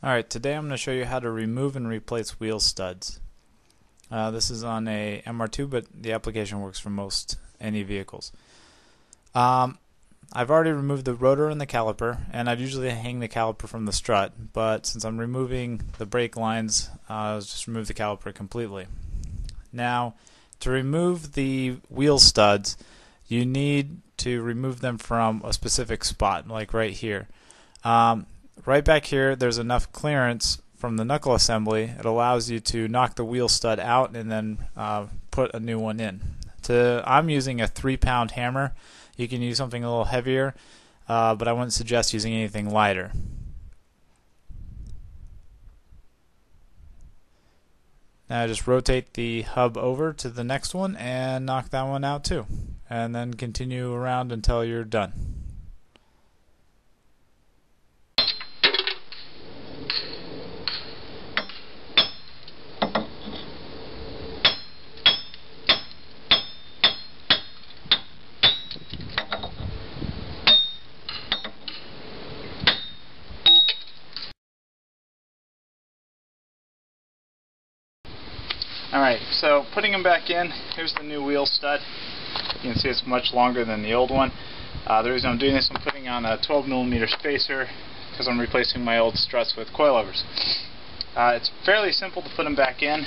Alright, today I'm going to show you how to remove and replace wheel studs. This is on a MR2, but the application works for most any vehicles. I've already removed the rotor and the caliper, and I'd usually hang the caliper from the strut, but since I'm removing the brake lines, I'll just remove the caliper completely. Now, to remove the wheel studs, you need to remove them from a specific spot, like right here. Right back here, there's enough clearance from the knuckle assembly. It allows you to knock the wheel stud out and then put a new one in. I'm using a 3-pound hammer. You can use something a little heavier, but I wouldn't suggest using anything lighter. Now just rotate the hub over to the next one and knock that one out too. And then continue around until you're done. Alright, so putting them back in, here's the new wheel stud. You can see it's much longer than the old one. The reason I'm doing this, I'm putting on a 12mm spacer because I'm replacing my old struts with coilovers. It's fairly simple to put them back in.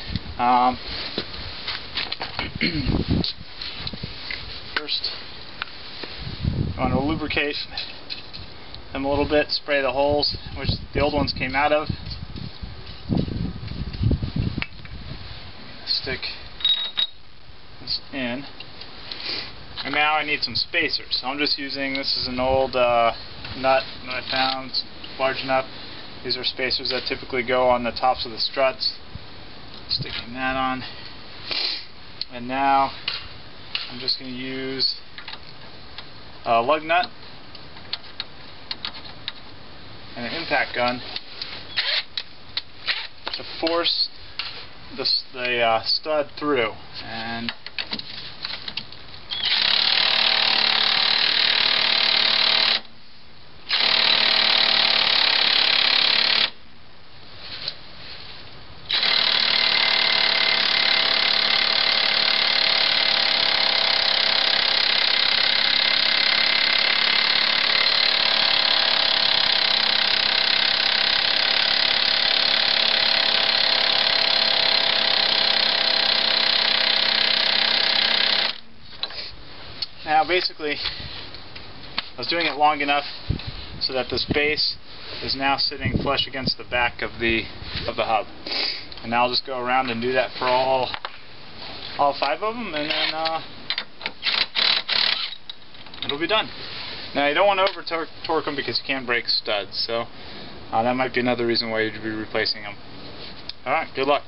First, you want to lubricate them a little bit, spray the holes, which the old ones came out of. Stick this in, and now I need some spacers. So I'm just using, this is an old nut that I found, it's large enough. These are spacers that typically go on the tops of the struts. Sticking that on, and now I'm just going to use a lug nut and an impact gun to force the stud through. And now basically I was doing it long enough so that this base is now sitting flush against the back of the hub. And now I'll just go around and do that for all 5 of them, and then it'll be done. Now you don't want to over torque them because you can break studs, so that might be another reason why you'd be replacing them. Alright, good luck.